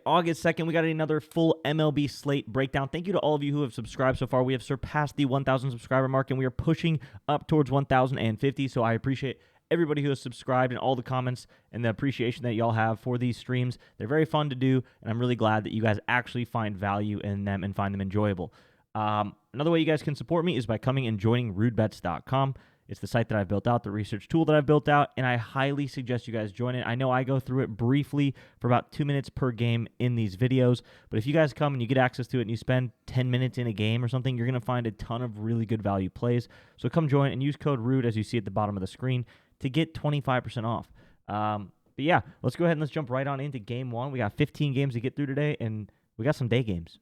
August 2nd, we got another full MLB slate breakdown. Thank you to all of you who have subscribed so far. We have surpassed the 1,000 subscriber mark, and we are pushing up towards 1,050. So I appreciate everybody who has subscribed and all the comments and the appreciation that y'all have for these streams. They're very fun to do, and I'm really glad that you guys actually find value in them and find them enjoyable. Another way you guys can support me is by coming and joining rudebets.com. It's the site that I've built out, the research tool that I've built out, and I highly suggest you guys join it. I know I go through it briefly for about 2 minutes per game in these videos, but if you guys come and you get access to it and you spend 10 minutes in a game or something, you're going to find a ton of really good value plays. So come join and use code RUDE as you see at the bottom of the screen to get 25% off. But yeah, let's go ahead and let's jump right on into game one. We got 15 games to get through today, and we got some day games.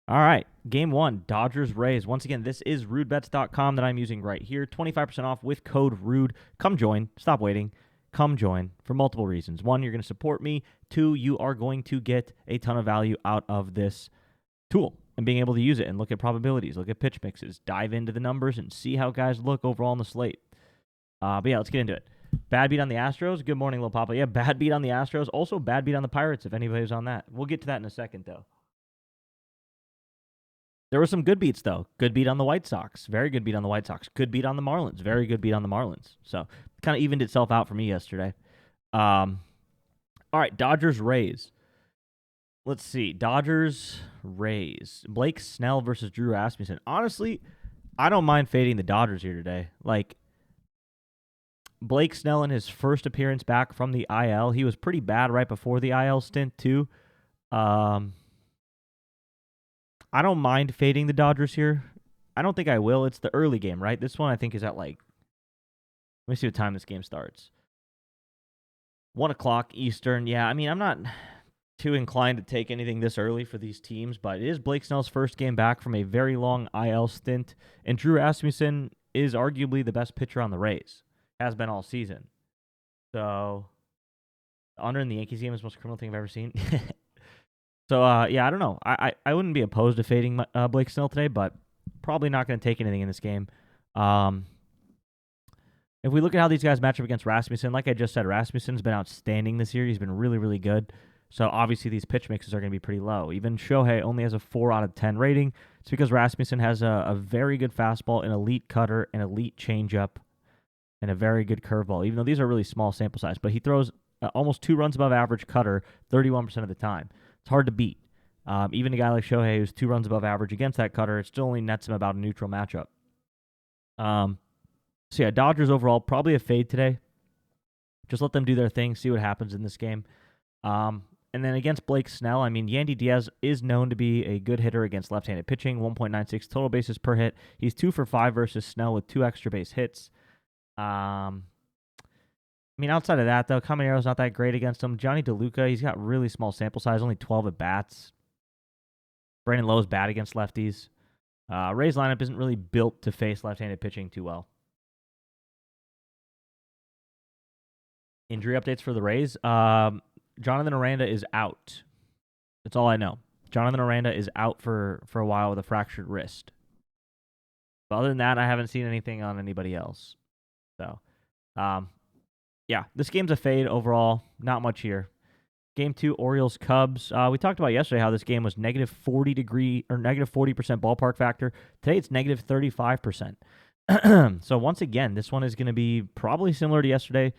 All right, game one, Dodgers-Rays. Once again, this is rudebets.com that I'm using right here. 25% off with code RUDE. Come join. Stop waiting. Come join for multiple reasons. One, you're going to support me. Two, you are going to get a ton of value out of this tool and being able to use it and look at probabilities, look at pitch mixes, dive into the numbers, and see how guys look overall on the slate. But yeah, let's get into it. Bad beat on the Astros. Good morning, Lil Papa. Yeah, bad beat on the Astros. Also, bad beat on the Pirates, if anybody's on that. We'll get to that in a second, though. There were some good beats, though. Good beat on the White Sox. Very good beat on the White Sox. Good beat on the Marlins. Very good beat on the Marlins. So, kind of evened itself out for me yesterday. All right, Dodgers-Rays. Let's see. Dodgers-Rays. Blake Snell versus Drew Asmussen. Honestly, I don't mind fading the Dodgers here today. Like, Blake Snell in his first appearance back from the IL. He was pretty bad right before the IL stint, too. I don't mind fading the Dodgers here. I don't think I will. It's the early game, right? This one I think is at like, let me see what time this game starts. 1 o'clock Eastern. Yeah, I mean, I'm not too inclined to take anything this early for these teams, but it is Blake Snell's first game back from a very long IL stint, and Drew Asmussen is arguably the best pitcher on the Rays. Has been all season. So, the under in the Yankees game is the most criminal thing I've ever seen. So, yeah, I don't know. I wouldn't be opposed to fading Blake Snell today, but probably not going to take anything in this game. If we look at how these guys match up against Rasmussen, like I just said, Rasmussen's been outstanding this year. He's been really, really good. So, obviously, these pitch mixes are going to be pretty low. Even Shohei only has a 4 out of 10 rating. It's because Rasmussen has a very good fastball, an elite cutter, an elite changeup, and a very good curveball, even though these are really small sample size. But he throws almost 2 runs above average cutter 31% of the time. It's hard to beat. Even a guy like Shohei who's 2 runs above average against that cutter, it still only nets him about a neutral matchup. So yeah, Dodgers overall, probably a fade today. Just let them do their thing, see what happens in this game. And then against Blake Snell, I mean, Yandy Diaz is known to be a good hitter against left-handed pitching, 1.96 total bases per hit. He's 2 for 5 versus Snell with 2 extra base hits. I mean, outside of that, though, Camaro's not that great against him. Johnny DeLuca, he's got really small sample size, only 12 at-bats. Brandon Lowe's bad against lefties. Ray's lineup isn't really built to face left-handed pitching too well. Injury updates for the Rays. Jonathan Aranda is out. That's all I know. Jonathan Aranda is out for a while with a fractured wrist. But other than that, I haven't seen anything on anybody else. So, yeah, this game's a fade overall. Not much here. Game 2, Orioles-Cubs. We talked about yesterday how this game was negative 40% ballpark factor. Today it's negative 35%. So once again, this one is going to be probably similar to yesterday.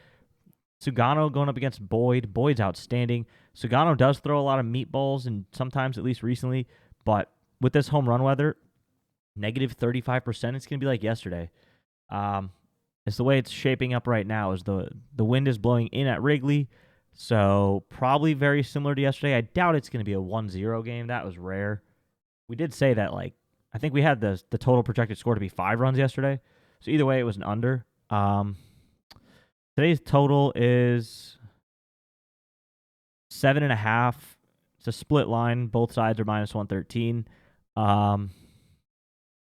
Sugano going up against Boyd. Boyd's outstanding. Sugano does throw a lot of meatballs, and sometimes, at least recently, but with this home run weather, negative 35%, it's going to be like yesterday. It's the way it's shaping up right now. Is the wind is blowing in at Wrigley, so probably very similar to yesterday. I doubt it's going to be a 1-0 game. That was rare. We did say that, like, I think we had the total projected score to be 5 runs yesterday. So either way, it was an under. Today's total is 7.5. It's a split line. Both sides are minus 113.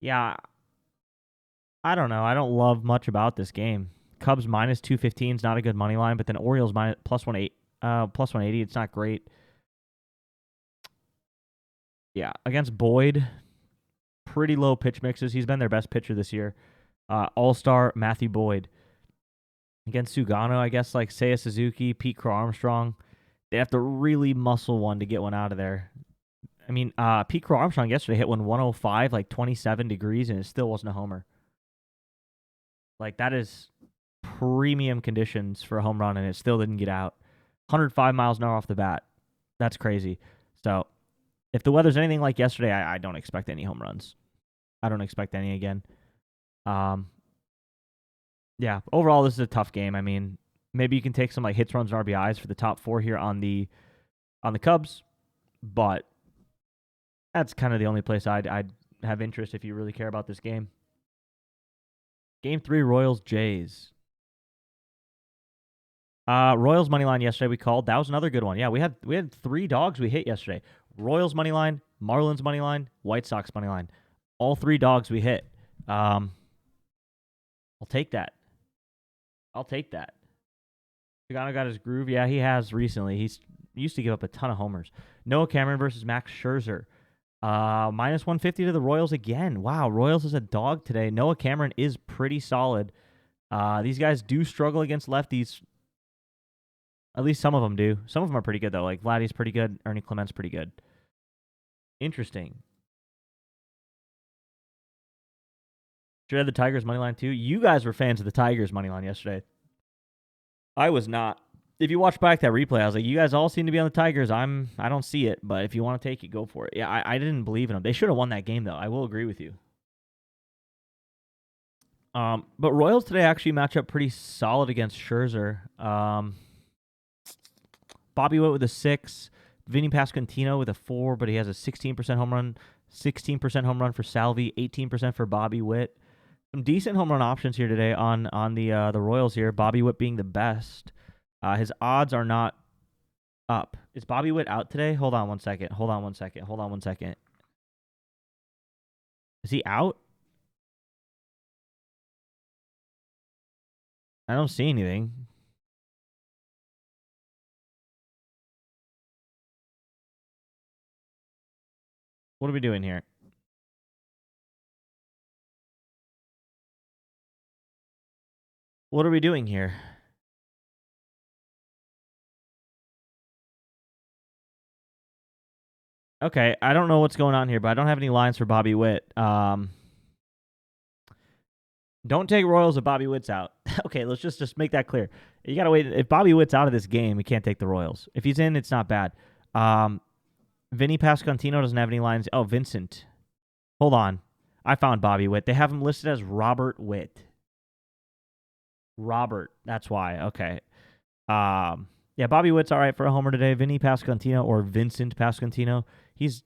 Yeah, I don't know. I don't love much about this game. Cubs minus 215 is not a good money line, but then Orioles plus 180. It's not great. Yeah, against Boyd, pretty low pitch mixes. He's been their best pitcher this year. All-star Matthew Boyd. against Sugano, I guess, like Seiya Suzuki, Pete Crow Armstrong. They have to really muscle one to get one out of there. I mean, Pete Crow Armstrong yesterday hit one 105, like 27 degrees, and it still wasn't a homer. Like, that is premium conditions for a home run, and it still didn't get out. 105 miles an hour off the bat. That's crazy. So, if the weather's anything like yesterday, I don't expect any home runs. I don't expect any again. Yeah, overall, this is a tough game. I mean, maybe you can take some like hits, runs, and RBIs for the top 4 here on the Cubs, but that's kind of the only place I'd have interest if you really care about this game. Game 3, Royals Jays. Royals money line yesterday we called. That was another good one. Yeah, we had 3 dogs we hit yesterday. Royals money line, Marlins money line, White Sox money line. All 3 dogs we hit. I'll take that. Pagano got his groove. Yeah, he has recently. He's used to give up a ton of homers. Noah Cameron versus Max Scherzer. Minus 150 to the Royals again. Wow, Royals is a dog today. Noah Cameron is pretty solid. These guys do struggle against lefties. At least some of them do. Some of them are pretty good, though. Like, Vladdy's pretty good. Ernie Clement's pretty good. Interesting. Should have the Tigers money line, too. You guys were fans of the Tigers money line yesterday. I was not. If you watch back that replay, I was like, you guys all seem to be on the Tigers. I don't see it, but if you want to take it, go for it. Yeah, I didn't believe in them. They should have won that game, though. I will agree with you. But Royals today actually match up pretty solid against Scherzer. Bobby Witt with a 6, Vinny Pasquantino with a 4, but he has a 16% home run, 16% home run for Salvi, 18% for Bobby Witt. Some decent home run options here today on the Royals here. Bobby Witt being the best. His odds are not up. Is Bobby Witt out today? Hold on one second. Is he out? I don't see anything. What are we doing here? What are we doing here? Okay, I don't know what's going on here, but I don't have any lines for Bobby Witt. Don't take Royals if Bobby Witt's out. Okay, let's just make that clear. You got to wait. If Bobby Witt's out of this game, we can't take the Royals. If he's in, it's not bad. Vinny Pasquantino doesn't have any lines. Oh, Vincent. Hold on. I found Bobby Witt. They have him listed as Robert Witt. Robert. That's why. Okay. Yeah, Bobby Witt's all right for a homer today. Vinny Pasquantino or Vincent Pasquantino. He's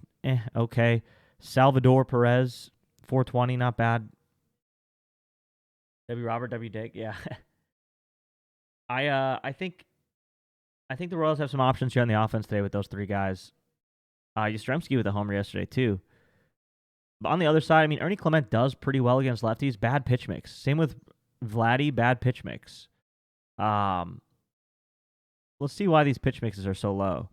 okay. Salvador Perez, 420, not bad. W. Robert, W. Dick, yeah. I think the Royals have some options here on the offense today with those 3 guys. Yastrzemski with a homer yesterday too. But on the other side, I mean, Ernie Clement does pretty well against lefties. Bad pitch mix. Same with Vladdy, bad pitch mix. Let's see why these pitch mixes are so low.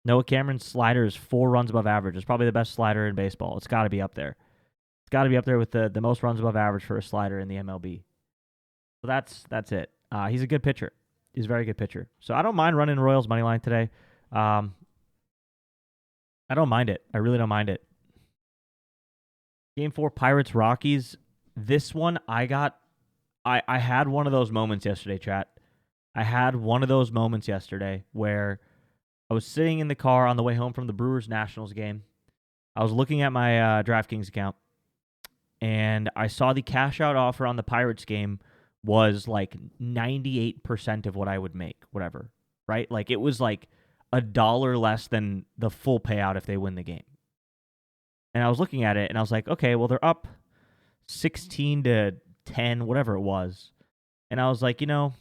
Noah Cameron's slider is 4 runs above average. It's probably the best slider in baseball. It's got to be up there. It's got to be up there with the most runs above average for a slider in the MLB. So that's it. He's a good pitcher. He's a very good pitcher. So I don't mind running Royals money line today. I don't mind it. I really don't mind it. Game 4, Pirates Rockies. This one I had one of those moments yesterday, chat. I had one of those moments yesterday where I was sitting in the car on the way home from the Brewers Nationals game. I was looking at my DraftKings account, and I saw the cash out offer on the Pirates game was like 98% of what I would make, whatever, right? Like, it was like $1 less than the full payout if they win the game. And I was looking at it, and I was like, okay, well, they're up 16-10, whatever it was. And I was like, the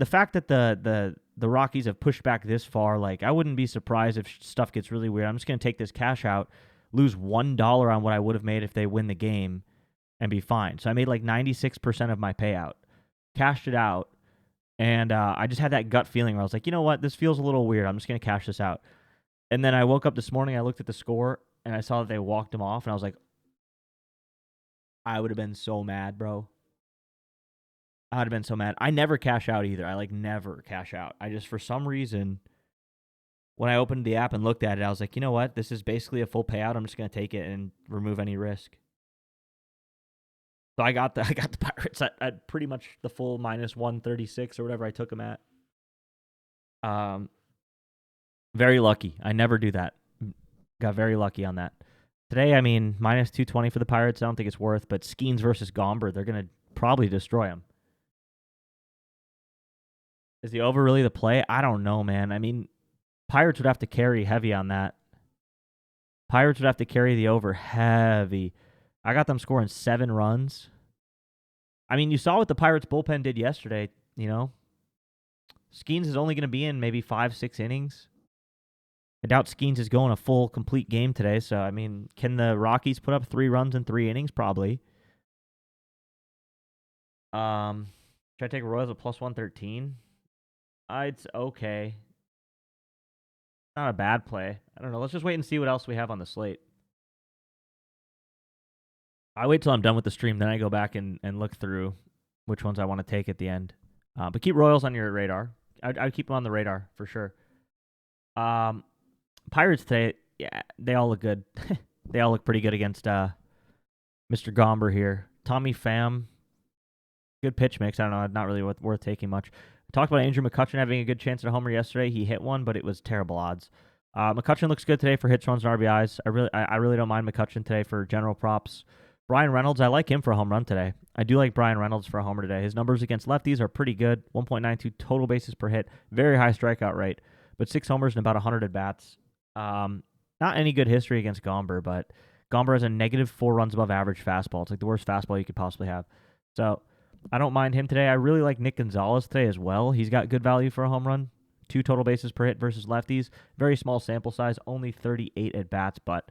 fact that the Rockies have pushed back this far, like, I wouldn't be surprised if stuff gets really weird. I'm just going to take this cash out, lose $1 on what I would have made if they win the game, and be fine. So I made like 96% of my payout, cashed it out, and I just had that gut feeling where I was like, you know what, this feels a little weird. I'm just going to cash this out. And then I woke up this morning, I looked at the score, and I saw that they walked him off, and I was like, I would have been so mad, bro. I would have been so mad. I never cash out either. I never cash out. I just, for some reason, when I opened the app and looked at it, I was like, you know what? This is basically a full payout. I'm just going to take it and remove any risk. So I got the Pirates at pretty much the full minus 136 or whatever I took them at. Very lucky. I never do that. Got very lucky on that. Today, I mean, minus 220 for the Pirates. I don't think it's worth, but Skeens versus Gomber, they're going to probably destroy him. Is the over really the play? I don't know, man. I mean, Pirates would have to carry heavy on that. Pirates would have to carry the over heavy. I got them scoring 7 runs. I mean, you saw what the Pirates bullpen did yesterday, you know. Skeens is only going to be in maybe 5-6 innings. I doubt Skeens is going a full, complete game today. So, I mean, can the Rockies put up 3 runs in 3 innings? Probably. Should I take Royals at plus 113? It's okay. Not a bad play. I don't know. Let's just wait and see what else we have on the slate. I wait till I'm done with the stream, then I go back and look through which ones I want to take at the end. But keep Royals on your radar. I'd keep them on the radar for sure. Pirates today, yeah, they all look good. They all look pretty good against Mr. Gomber here. Tommy Pham, good pitch mix. I don't know, not really worth taking much. Talked about Andrew McCutchen having a good chance at a homer yesterday. He hit one, but it was terrible odds. McCutchen looks good today for hits, runs, and RBIs. I really don't mind McCutchen today for general props. Brian Reynolds, I like him for a home run today. I do like Brian Reynolds for a homer today. His numbers against lefties are pretty good. 1.92 total bases per hit. Very high strikeout rate. But 6 homers and about 100 at-bats. Not any good history against Gomber, but Gomber has a negative 4 runs above average fastball. It's like the worst fastball you could possibly have. So I don't mind him today. I really like Nick Gonzalez today as well. He's got good value for a home run. 2 total bases per hit versus lefties. Very small sample size, only 38 at-bats, but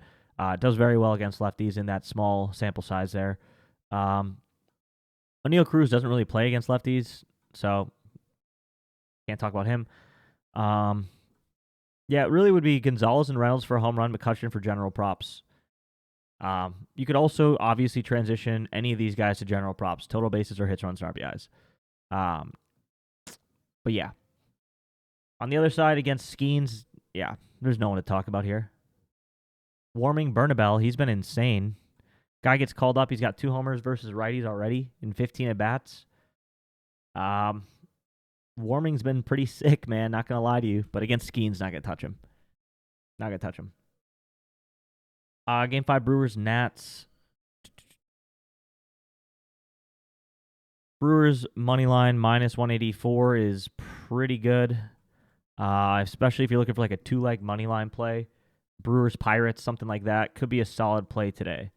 does very well against lefties in that small sample size there. O'Neal Cruz doesn't really play against lefties, so can't talk about him. Yeah, it really would be Gonzalez and Reynolds for a home run, McCutchen for general props. You could also obviously transition any of these guys to general props, total bases or hits, runs, and RBIs. But yeah. On the other side, against Skeens, yeah, there's no one to talk about here. Warming Bernabel, he's been insane. Guy gets called up. He's got 2 homers versus righties already in 15 at-bats. Warming's been pretty sick, man. Not going to lie to you. But against Skeens, not going to touch him. Not going to touch him. Game 5, Brewers, Nats. Brewers money line minus 184 is pretty good. Especially if you're looking for like a 2-leg money line play. Brewers, Pirates, something like that. Could be a solid play today.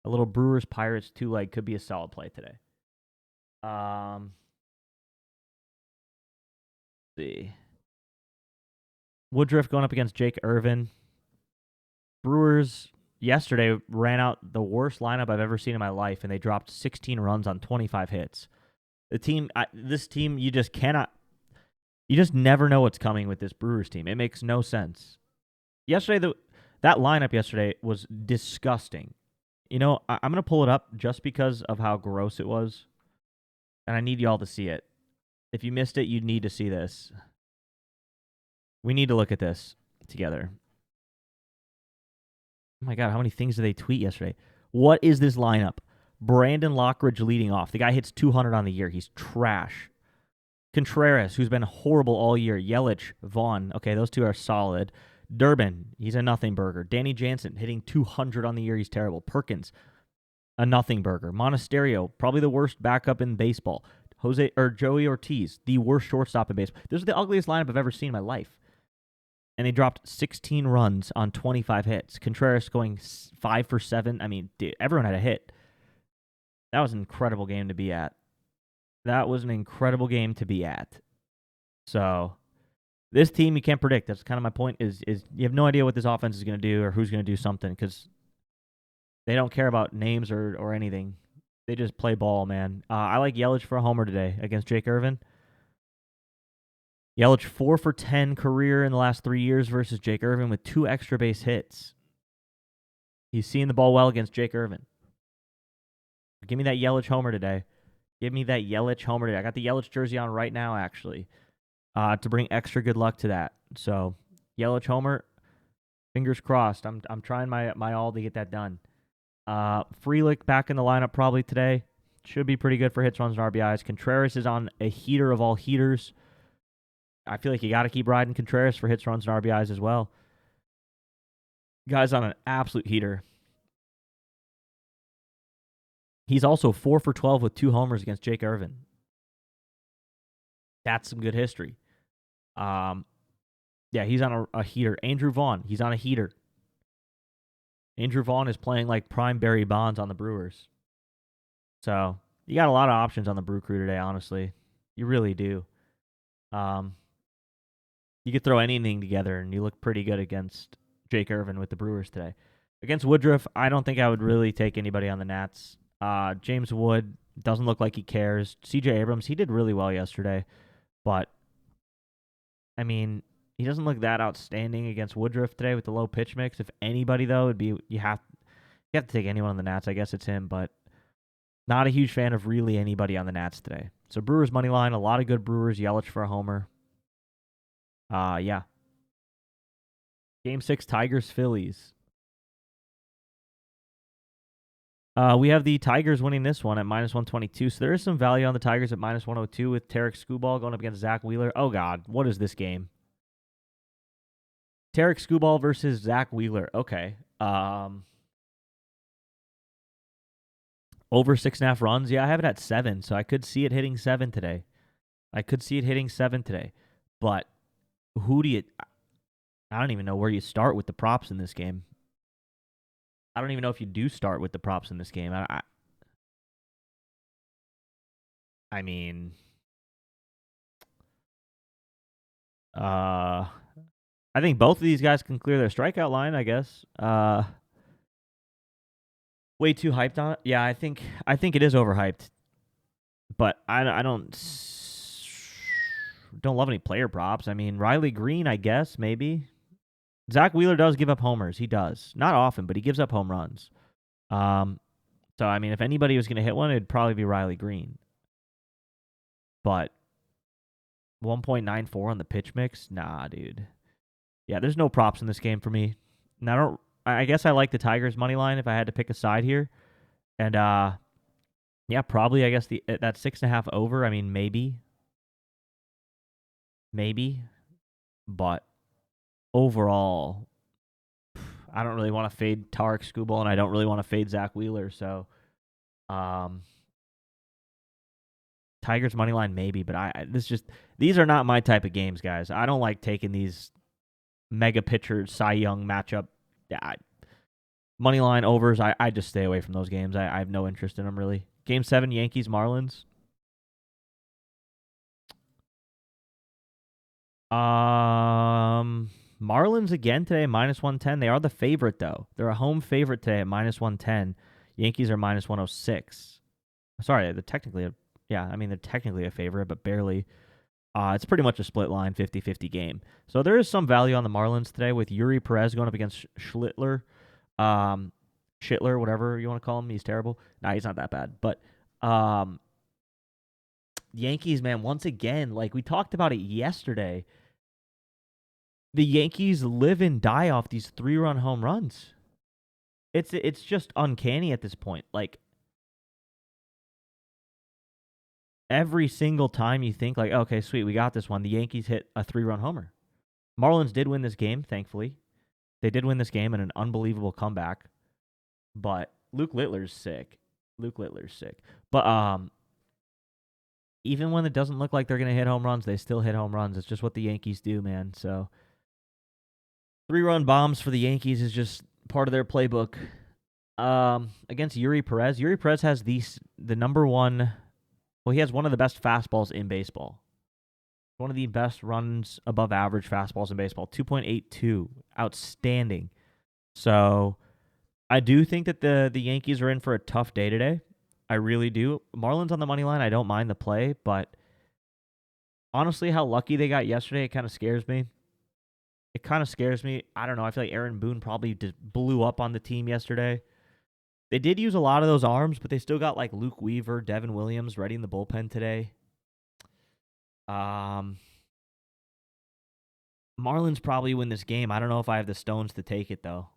A little Brewers, Pirates, 2-leg could be a solid play today. Let's see. Woodruff going up against Jake Irvin. Brewers yesterday ran out the worst lineup I've ever seen in my life, and they dropped 16 runs on 25 hits. This team, you just never know what's coming with this Brewers team. It makes no sense. Yesterday, that lineup yesterday was disgusting. You know, I'm going to pull it up just because of how gross it was, and I need y'all to see it. If you missed it, you need to see this. We need to look at this together. Oh my God, how many things did they tweet yesterday? What is this lineup? Brandon Lockridge leading off. The guy hits 200 on the year. He's trash. Contreras, who's been horrible all year. Yelich, Vaughn. Okay, those 2 are solid. Durbin, he's a nothing burger. Danny Jansen, hitting 200 on the year. He's terrible. Perkins, a nothing burger. Monasterio, probably the worst backup in baseball. Joey Ortiz, the worst shortstop in baseball. This is the ugliest lineup I've ever seen in my life. And they dropped 16 runs on 25 hits. Contreras going 5 for 7. I mean, dude, everyone had a hit. That was an incredible game to be at. So, this team you can't predict. That's kind of my point is you have no idea what this offense is going to do or who's going to do something because they don't care about names or anything. They just play ball, man. I like Yelich for a homer today against Jake Irvin. Yelich 4 for 10 career in the last 3 years versus Jake Irvin with 2 extra base hits. He's seeing the ball well against Jake Irvin. Give me that Yelich homer today. Give me that Yelich homer today. I got the Yelich jersey on right now, actually, to bring extra good luck to that. So, Yelich homer, fingers crossed. I'm trying my all to get that done. Frelick back in the lineup probably today. Should be pretty good for hits, runs, and RBIs. Contreras is on a heater of all heaters. I feel like you got to keep riding Contreras for hits, runs, and RBIs as well. Guy's on an absolute heater. He's also 4 for 12 with 2 homers against Jake Irvin. That's some good history. Yeah, he's on a heater. Andrew Vaughn, he's on a heater. Andrew Vaughn is playing like prime Barry Bonds on the Brewers. So you got a lot of options on the Brew Crew today, honestly. You really do. You could throw anything together, and you look pretty good against Jake Irvin with the Brewers today. Against Woodruff, I don't think I would really take anybody on the Nats. James Wood doesn't look like he cares. C.J. Abrams, he did really well yesterday, but I mean, he doesn't look that outstanding against Woodruff today with the low pitch mix. If anybody though, it'd be you have to take anyone on the Nats. I guess it's him, but not a huge fan of really anybody on the Nats today. So Brewers money line, a lot of good Brewers. Yelich for a homer. Yeah. Game 6, Tigers Phillies. We have the Tigers winning this one at -122. So there is some value on the Tigers at -102 with Tarek Skubal going up against Zach Wheeler. Oh, God. What is this game? Tarek Skubal versus Zach Wheeler. Okay. Over 6.5 runs. Yeah, I have it at 7, so I could see it hitting 7 today. But who do you... I don't even know where you start with the props in this game. I don't even know if you do start with the props in this game. I mean, I think both of these guys can clear their strikeout line, I guess. Way too hyped on it. Yeah, I think it is overhyped. But I don't love any player props. I mean, Riley Green, I guess, maybe. Zach Wheeler does give up homers. He does. Not often, but he gives up home runs. So, I mean, if anybody was going to hit one, it'd probably be Riley Green. But 1.94 on the pitch mix? Nah, dude. Yeah, there's no props in this game for me. And I guess I like the Tigers money line if I had to pick a side here. And yeah, probably I guess that 6.5 over. I mean, maybe. But overall, I don't really want to fade Tarek Skubal, and I don't really want to fade Zach Wheeler. So, Tigers money line maybe, but these are not my type of games, guys. I don't like taking these mega pitcher Cy Young matchup. Money line overs. I just stay away from those games. I have no interest in them really. Game 7, Yankees Marlins. Marlins again today, -110. They are the favorite, though. They're a home favorite today at -110. Yankees are -106. Sorry, they're technically a favorite, but barely. It's pretty much a split line, 50-50 game. So there is some value on the Marlins today with Yuri Perez going up against Schlittler. Schittler, whatever you want to call him. He's terrible. Nah, he's not that bad. But Yankees, man, once again, like we talked about it yesterday, the Yankees live and die off these 3-run home runs. It's just uncanny at this point. Like, every single time you think, like, okay, sweet, we got this one, the Yankees hit a 3-run homer. Marlins did win this game, thankfully. They did win this game in an unbelievable comeback. But Luke Littler's sick. But even when it doesn't look like they're going to hit home runs, they still hit home runs. It's just what the Yankees do, man. So 3-run bombs for the Yankees is just part of their playbook. Against Yuri Perez. Yuri Perez has the number one. Well, he has one of the best fastballs in baseball. One of the best runs above average fastballs in baseball. 2.82. Outstanding. So I do think that the Yankees are in for a tough day today. I really do. Marlins on the money line, I don't mind the play, but honestly, how lucky they got yesterday, it kind of scares me. I don't know. I feel like Aaron Boone probably just blew up on the team yesterday. They did use a lot of those arms, but they still got like Luke Weaver, Devin Williams ready in the bullpen today. Marlins probably win this game. I don't know if I have the stones to take it, though.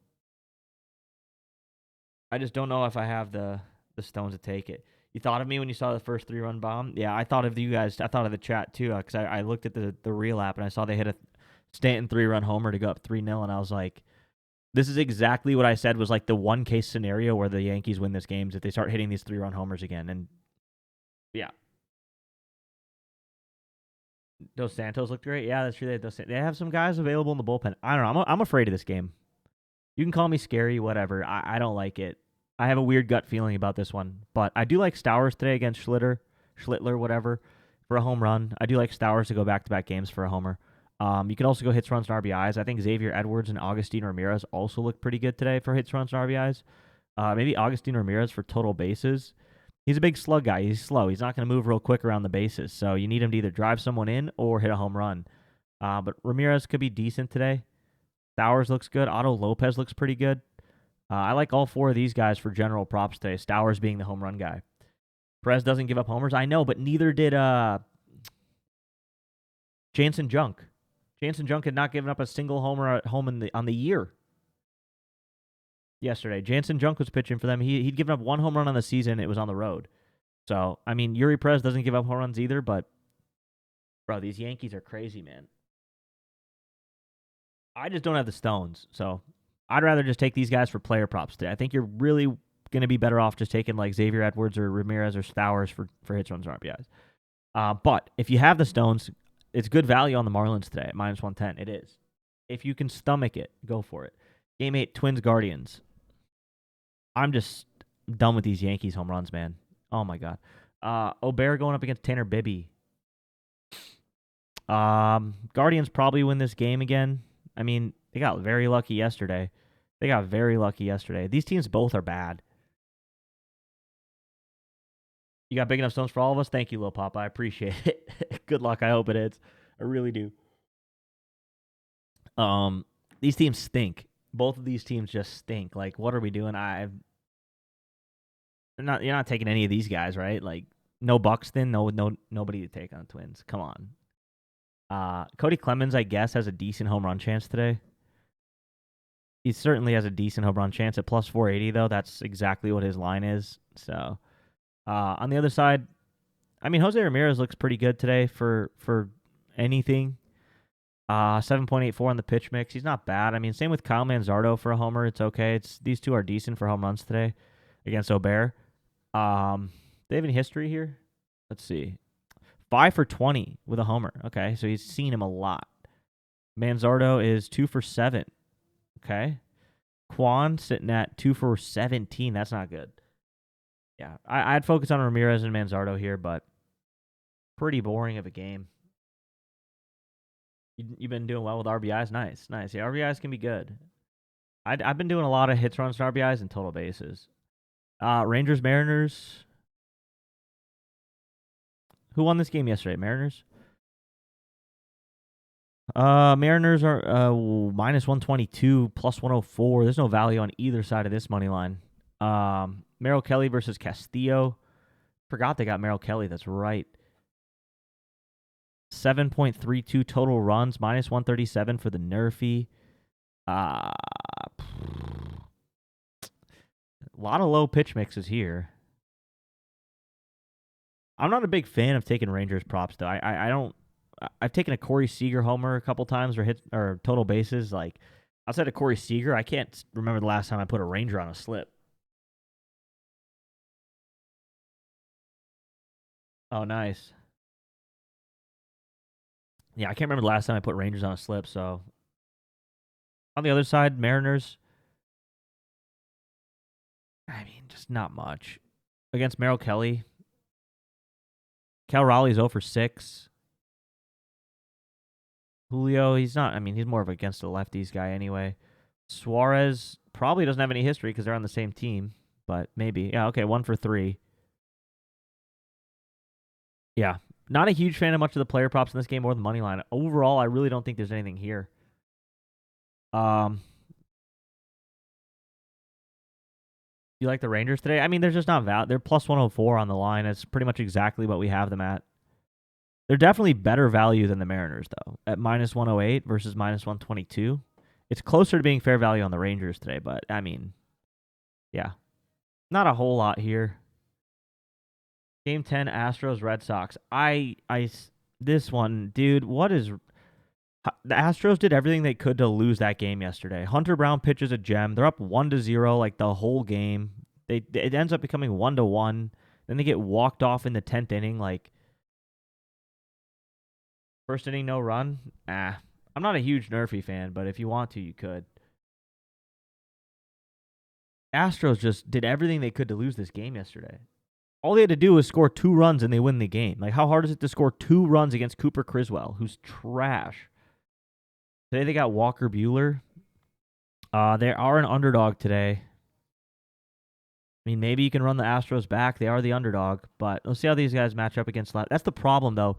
I just don't know if I have the stones to take it. You thought of me when you saw the first 3-run bomb? Yeah, I thought of you guys. I thought of the chat, too, because I looked at the Real app, and I saw they hit a Stanton 3-run homer to go up 3-0, and I was like, this is exactly what I said was like the one-case scenario where the Yankees win this game is if they start hitting these 3-run homers again. And, yeah. Dos Santos looked great. Yeah, that's true. They have some guys available in the bullpen. I don't know. I'm afraid of this game. You can call me scary, whatever. I don't like it. I have a weird gut feeling about this one. But I do like Stowers today against Schlittler, whatever, for a home run. I do like Stowers to go back-to-back games for a homer. You can also go hits, runs, and RBIs. I think Xavier Edwards and Agustin Ramirez also look pretty good today for hits, runs, and RBIs. Maybe Agustin Ramirez for total bases. He's a big slug guy. He's slow. He's not going to move real quick around the bases. So you need him to either drive someone in or hit a home run. But Ramirez could be decent today. Stowers looks good. Otto Lopez looks pretty good. I like all four of these guys for general props today. Stowers being the home run guy. Perez doesn't give up homers. I know, but neither did Jansen Junk. Jansen Junk had not given up a single homer at home on the year. Yesterday, Jansen Junk was pitching for them. He'd given up one home run on the season. It was on the road. So, I mean, Yuri Perez doesn't give up home runs either, but, bro, these Yankees are crazy, man. I just don't have the stones, so I'd rather just take these guys for player props today. I think you're really going to be better off just taking like Xavier Edwards or Ramirez or Stowers for hits, runs, or RBIs. But if you have the stones, it's good value on the Marlins today at -110. It is. If you can stomach it, go for it. Game 8, Twins Guardians. I'm just done with these Yankees home runs, man. Oh, my God. Obear going up against Tanner Bibby. Guardians probably win this game again. I mean, they got very lucky yesterday. These teams both are bad. You got big enough stones for all of us? Thank you, Lil Pop. I appreciate it. Good luck. I hope it is. I really do. These teams stink. Both of these teams just stink. Like, what are we doing? You're not taking any of these guys, right? Like, no Buxton, nobody to take on the Twins. Come on. Cody Clemens, I guess, has a decent home run chance today. He certainly has a decent home run chance at +480, though. That's exactly what his line is. So, on the other side, I mean, Jose Ramirez looks pretty good today for anything. 7.84 on the pitch mix. He's not bad. I mean, same with Kyle Manzardo for a homer. It's okay. These two are decent for home runs today against Obear. They have any history here? Let's see. 5 for 20 with a homer. Okay, so he's seen him a lot. Manzardo is 2 for 7. Okay. Quan sitting at 2 for 17. That's not good. Yeah, I'd focus on Ramirez and Manzardo here, but pretty boring of a game. You've been doing well with RBIs. Nice. Yeah, RBIs can be good. I've been doing a lot of hits, runs, and RBIs and total bases. Rangers, Mariners. Who won this game yesterday? Mariners? Mariners are -122, +104. There's no value on either side of this money line. Merrill Kelly versus Castillo. Forgot they got Merrill Kelly. That's right. 7.32 total runs, -137 for the Nerfy. A lot of low pitch mixes here. I'm not a big fan of taking Rangers props, though. I don't. I've taken a Corey Seager homer a couple times or total bases. Like, outside of Corey Seager, I can't remember the last time I put a Ranger on a slip. Oh, nice. Yeah, I can't remember the last time I put Rangers on a slip. So, on the other side, Mariners. I mean, just not much. Against Merrill Kelly. Cal Raleigh's 0 for 6. Julio, he's not. I mean, he's more of against the lefties guy anyway. Suarez probably doesn't have any history because they're on the same team, but maybe. Yeah, okay, 1 for 3. Yeah, not a huge fan of much of the player props in this game or the money line. Overall, I really don't think there's anything here. You You like the Rangers today? I mean, they're just not valid. They're plus 104 on the line. It's pretty much exactly what we have them at. They're definitely better value than the Mariners, though, at minus 108 versus minus 122. It's closer to being fair value on the Rangers today, but, I mean, yeah. Not a whole lot here. Game 10, Astros, Red Sox. This one, dude, what is... The Astros did everything they could to lose that game yesterday. Hunter Brown pitches a gem. They're up 1-0 like the whole game. It ends up becoming 1-1. Then they get walked off in the 10th inning. Like, first inning, no run. I'm not a huge Nerfy fan, but if you want to, you could. Astros just did everything they could to lose this game yesterday. All they had to do was score 2 runs and they win the game. Like, how hard is it to score 2 runs against Cooper Criswell, who's trash? Today they got Walker Buehler. They are an underdog today. I mean, maybe you can run the Astros back. They are the underdog, but let's see how these guys match up against left. That's the problem, though.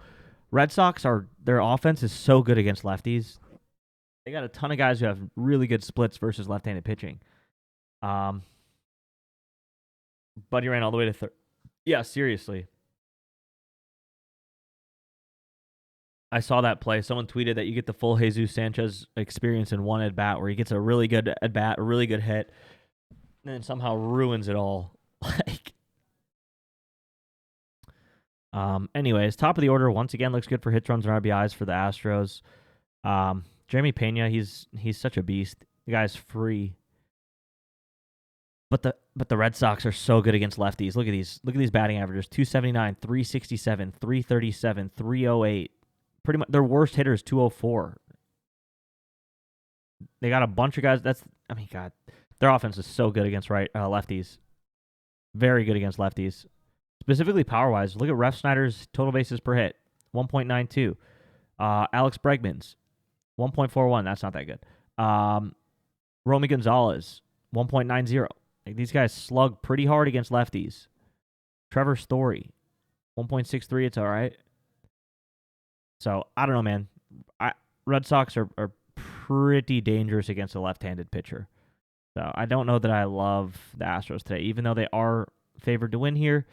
Red Sox their offense is so good against lefties. They got a ton of guys who have really good splits versus left-handed pitching. Buddy ran all the way to third. Yeah, seriously. I saw that play. Someone tweeted that you get the full Jesus Sanchez experience in one at-bat where he gets a really good at-bat, a really good hit, and then somehow ruins it all. Anyways, top of the order once again looks good for hits, runs, and RBIs for the Astros. Jeremy Pena, he's such a beast. The guy's free. But the Red Sox are so good against lefties. Look at these batting averages: 279, 367, 337, 308. Pretty much their worst hitter is 204. They got a bunch of guys. God, their offense is so good against lefties. Very good against lefties. Specifically power-wise, look at Ref Snyder's total bases per hit, 1.92. Alex Bregman's, 1.41. That's not that good. Romy Gonzalez, 1.90. Like, these guys slug pretty hard against lefties. Trevor Story, 1.63. It's all right. So, I don't know, man. Red Sox are pretty dangerous against a left-handed pitcher. So, I don't know that I love the Astros today, even though they are favored to win here.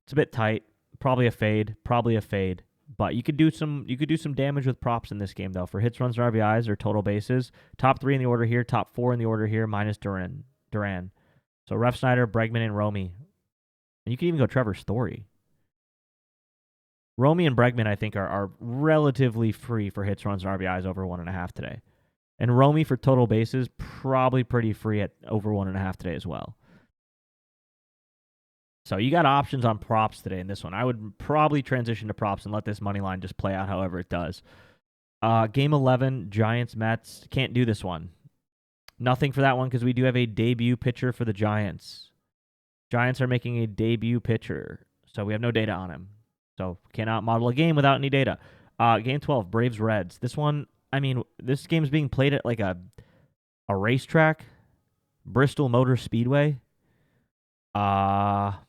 It's a bit tight. Probably a fade. But you could do some damage with props in this game, though, for hits, runs, and RBIs or total bases. Top 3 in the order here. Top 4 in the order here, minus Duran. So, Ref Snyder, Bregman, and Romy. And you can even go Trevor Story. Romy and Bregman, I think, are relatively free for hits, runs, and RBIs over 1.5 today. And Romy for total bases, probably pretty free at over 1.5 today as well. So you got options on props today in this one. I would probably transition to props and let this money line just play out however it does. Game 11, Giants, Mets. Can't do this one. Nothing for that one because we do have a debut pitcher for the Giants. Giants are making a debut pitcher, so we have no data on him. So cannot model a game without any data. Game 12, Braves, Reds. This one, I mean, this game's being played at like a racetrack, Bristol Motor Speedway. What?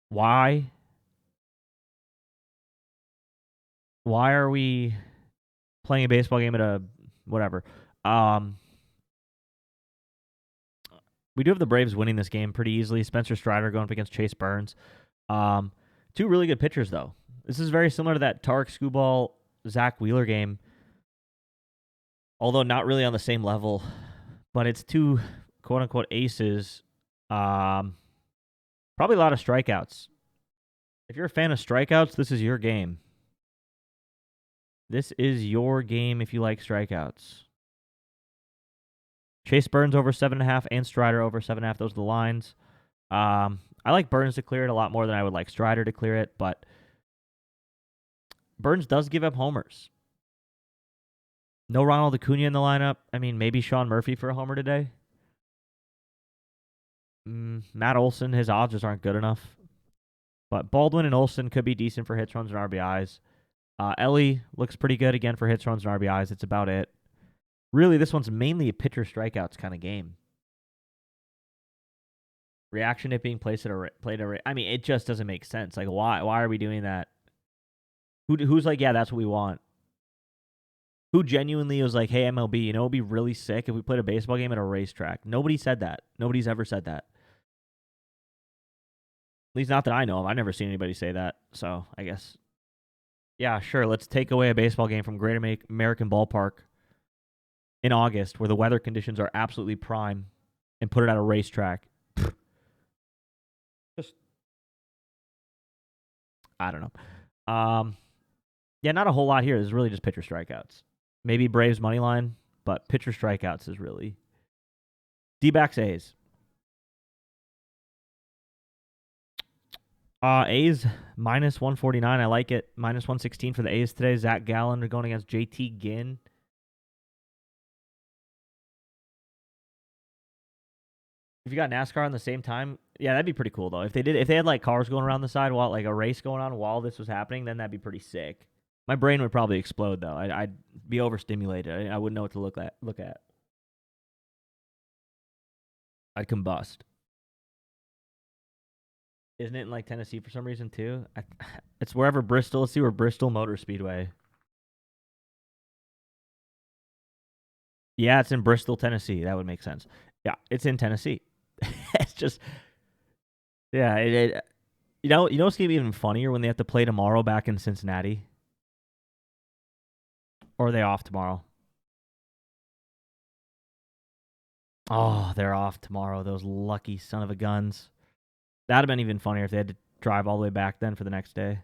Why? Why are we playing a baseball game at a whatever? We do have the Braves winning this game pretty easily. Spencer Strider going up against Chase Burns. 2 really good pitchers, though. This is very similar to that Tarek Skubal, Zach Wheeler game, although not really on the same level. But it's 2 quote-unquote aces. Probably a lot of strikeouts. If you're a fan of strikeouts, this is your game. This is your game if you like strikeouts. Chase Burns over 7.5 and Strider over 7.5. Those are the lines. I like Burns to clear it a lot more than I would like Strider to clear it, but Burns does give up homers. No Ronald Acuna in the lineup. I mean, maybe Sean Murphy for a homer today. Matt Olson, his odds just aren't good enough. But Baldwin and Olson could be decent for hits, runs, and RBIs. Ellie looks pretty good again for hits, runs, and RBIs. It's about it. Really, this one's mainly a pitcher strikeouts kind of game. Reaction it being played at a I mean, it just doesn't make sense. Like, why are we doing that? Who's like, yeah, that's what we want. Who genuinely was like, hey, MLB, you know, it'd be really sick if we played a baseball game at a racetrack. Nobody said that. Nobody's ever said that. At least not that I know of. I've never seen anybody say that. So I guess, yeah, sure. Let's take away a baseball game from Great American Ballpark in August where the weather conditions are absolutely prime and put it at a racetrack. Just, I don't know. Yeah, not a whole lot here. This is really just pitcher strikeouts. Maybe Braves money line, but pitcher strikeouts is really D-backs A's. A's minus 149. I like it. Minus 116 for the A's today. Zach Gallen going against JT Ginn. If you got NASCAR on the same time, yeah, that'd be pretty cool though. If they had like cars going around the side while like a race going on while this was happening, then that'd be pretty sick. My brain would probably explode though. I'd be overstimulated. I wouldn't know what to look at. I'd combust. Isn't it in like Tennessee for some reason too? It's wherever Bristol. Let's see where Bristol Motor Speedway. Yeah, it's in Bristol, Tennessee. That would make sense. Yeah, it's in Tennessee. It's just, yeah. You know what's gonna be even funnier when they have to play tomorrow back in Cincinnati, or are they off tomorrow? Oh, they're off tomorrow. Those lucky son of a guns. That'd have been even funnier if they had to drive all the way back then for the next day.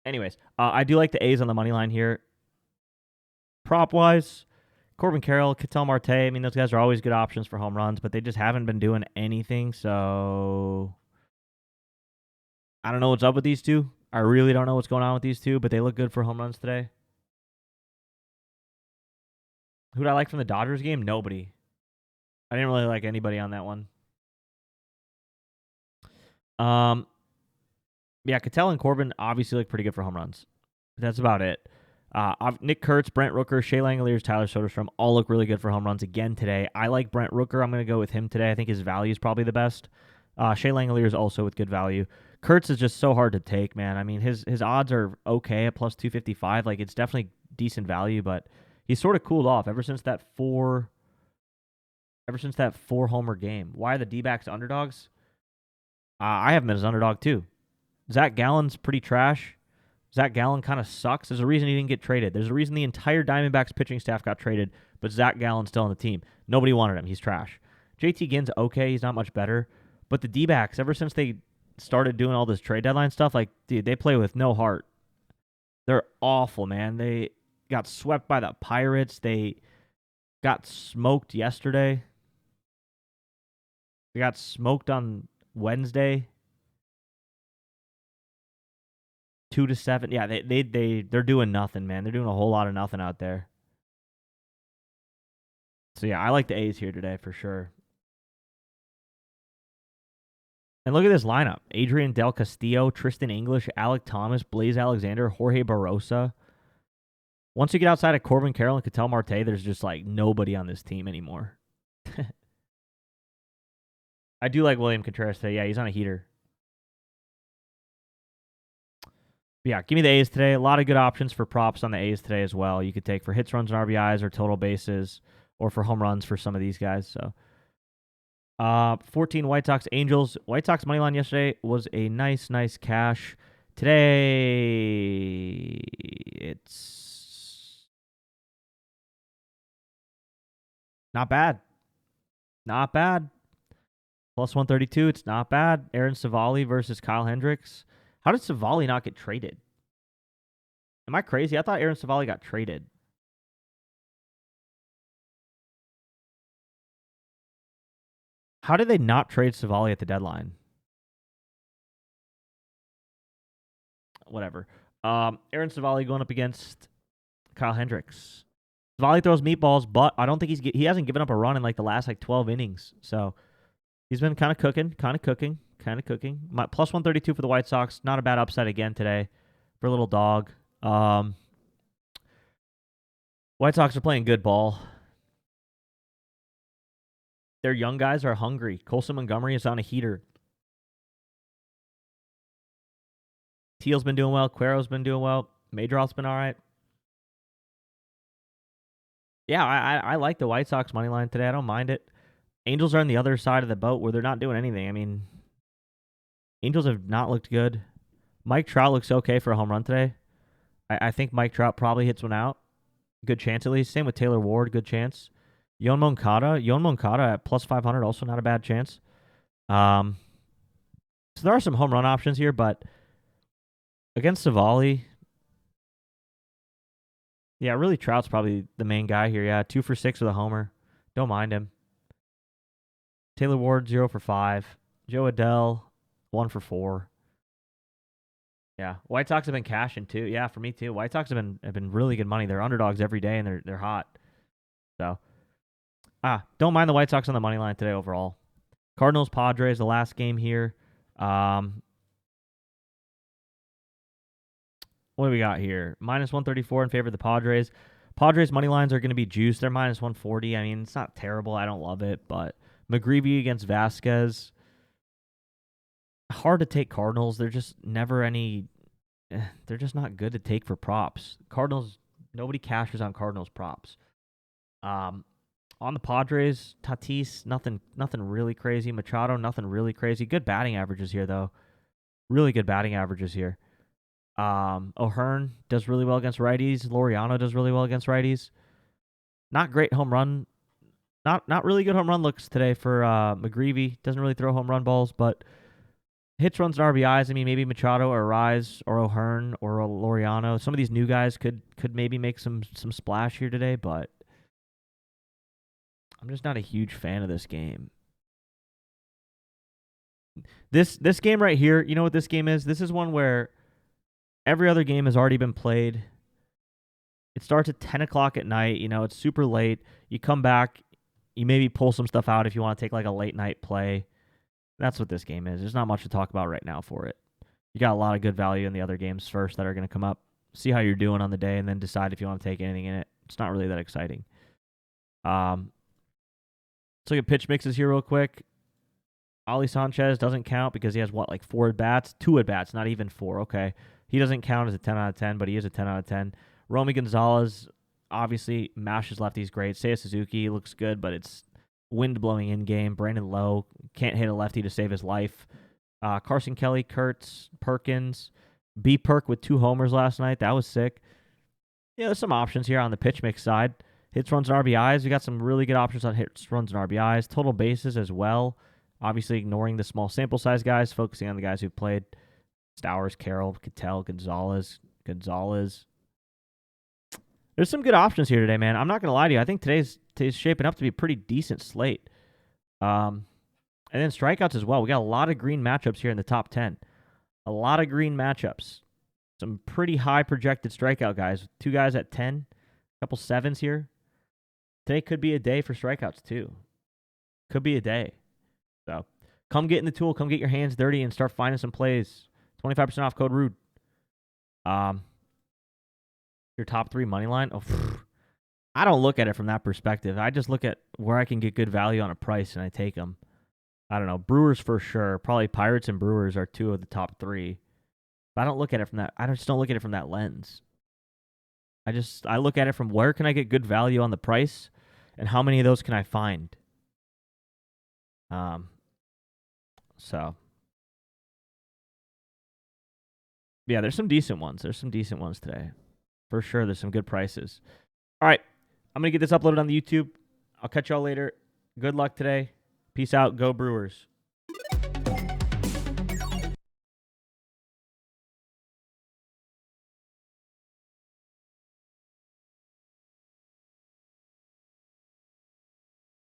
Anyways, I do like the A's on the money line here. Prop wise, Corbin Carroll, Ketel Marte. I mean, those guys are always good options for home runs, but they just haven't been doing anything. So I don't know what's up with these two. I really don't know what's going on with these two, but they look good for home runs today. Who do I like from the Dodgers game? Nobody. I didn't really like anybody on that one. Yeah, Ketel and Corbin obviously look pretty good for home runs. That's about it. Nick Kurtz, Brent Rooker, Shea Langeliers, Tyler Soderstrom all look really good for home runs again today. I like Brent Rooker. I'm going to go with him today. I think his value is probably the best. Shea Langeliers also with good value. Kurtz is just so hard to take, man. I mean, his odds are okay at plus 255. Like, it's definitely decent value, but he's sort of cooled off ever since that four homer game. Why are the D-backs underdogs? I have him as underdog too. Zach Gallen's pretty trash. Zach Gallen kind of sucks. There's a reason he didn't get traded. There's a reason the entire Diamondbacks pitching staff got traded, but Zach Gallen's still on the team. Nobody wanted him. He's trash. JT Ginn's okay. He's not much better. But the D-backs, ever since they started doing all this trade deadline stuff, like, dude, they play with no heart. They're awful, man. They got swept by the Pirates. They got smoked yesterday. They got smoked on Wednesday. 2-7. Yeah, they're doing nothing, man. They're doing a whole lot of nothing out there. So yeah, I like the A's here today for sure. And look at this lineup: Adrian Del Castillo, Tristan English, Alec Thomas, Blaze Alexander, Jorge Barrosa. Once you get outside of Corbin Carroll and Ketel Marte, there's just like nobody on this team anymore. I do like William Contreras today. Yeah, he's on a heater. Yeah, give me the A's today. A lot of good options for props on the A's today as well. You could take for hits, runs, and RBIs, or total bases, or for home runs for some of these guys. So, 14 White Sox Angels. White Sox money line yesterday was a nice cash. Today, it's not bad. Not bad. Plus 132. It's not bad. Aaron Savali versus Kyle Hendricks. How did Savali not get traded? Am I crazy? I thought Aaron Savali got traded. How did they not trade Savali at the deadline? Whatever. Aaron Savali going up against Kyle Hendricks. Savali throws meatballs, but I don't think he hasn't given up a run in like the last like 12 innings. So he's been kind of cooking. Plus 132 for the White Sox. Not a bad upset again today for a little dog. White Sox are playing good ball. Their young guys are hungry. Colson Montgomery is on a heater. Teal's been doing well. Cuero's been doing well. Majorov's been all right. Yeah, I like the White Sox money line today. I don't mind it. Angels are on the other side of the boat where they're not doing anything. I mean, Angels have not looked good. Mike Trout looks okay for a home run today. I think Mike Trout probably hits one out. Good chance at least. Same with Taylor Ward. Good chance. Yon Moncada at plus 500, also not a bad chance. So there are some home run options here, but against Savali, yeah, really Trout's probably the main guy here. Yeah, 2 for 6 with a homer. Don't mind him. Taylor Ward, 0 for 5. Joe Adell, 1 for 4. Yeah, White Sox have been cashing too. Yeah, for me too. White Sox have been really good money. They're underdogs every day, and they're hot. So, don't mind the White Sox on the money line today overall. Cardinals Padres, the last game here. What do we got here? Minus 134 in favor of the Padres. Padres money lines are going to be juiced. They're minus 140. I mean, it's not terrible. I don't love it, but McGreevy against Vasquez. Hard to take Cardinals. They're just never any. They're just not good to take for props. Cardinals. Nobody cashes on Cardinals props. On the Padres, Tatis, nothing really crazy. Machado, nothing really crazy. Good batting averages here though. Really good batting averages here. O'Hearn does really well against righties. Laureano does really well against righties. Not great home run. Not really good home run looks today for McGreevy. Doesn't really throw home run balls, but hits, runs, and RBIs. I mean, maybe Machado or Rise or O'Hearn or Laureano. Some of these new guys could maybe make some splash here today, but I'm just not a huge fan of this game. This game right here, you know what this game is? This is one where every other game has already been played. It starts at 10 o'clock at night. You know, it's super late. You come back, you maybe pull some stuff out if you want to take like a late night play. That's what this game is. There's not much to talk about right now for it. You got a lot of good value in the other games first that are going to come up. See how you're doing on the day and then decide if you want to take anything in it. It's not really that exciting. Let's look at pitch mixes here real quick. Ali Sanchez doesn't count because he has like 4 at-bats? 2 at-bats, not even 4. Okay. He doesn't count as a 10 out of 10, but he is a 10 out of 10. Romy Gonzalez, obviously, mashes lefties great. Seiya Suzuki looks good, but it's wind blowing in game. Brandon Lowe can't hit a lefty to save his life. Carson Kelly, Kurtz, Perkins. B. Perk with 2 homers last night. That was sick. Yeah, there's some options here on the pitch mix side. Hits, runs, and RBIs. We got some really good options on hits, runs, and RBIs. Total bases as well. Obviously, ignoring the small sample size guys, focusing on the guys who played. Stowers, Carroll, Cattell, Gonzalez. There's some good options here today, man. I'm not going to lie to you. I think today's shaping up to be a pretty decent slate. And then strikeouts as well. We got a lot of green matchups here in the top 10. A lot of green matchups. Some pretty high projected strikeout guys. 2 guys at 10. A couple 7s here. Today could be a day for strikeouts too. Could be a day. So come get in the tool. Come get your hands dirty and start finding some plays. 25% off code RUDE. Your top 3 money line. Oh, I don't look at it from that perspective. I just look at where I can get good value on a price and I take them. I don't know. Brewers for sure. Probably Pirates and Brewers are 2 of the top 3. But I don't look at it from that. I just don't look at it from that lens. I look at it from where can I get good value on the price and how many of those can I find. So yeah, there's some decent ones. There's some decent ones today. For sure, there's some good prices. All right, I'm going to get this uploaded on the YouTube. I'll catch y'all later. Good luck today. Peace out. Go Brewers.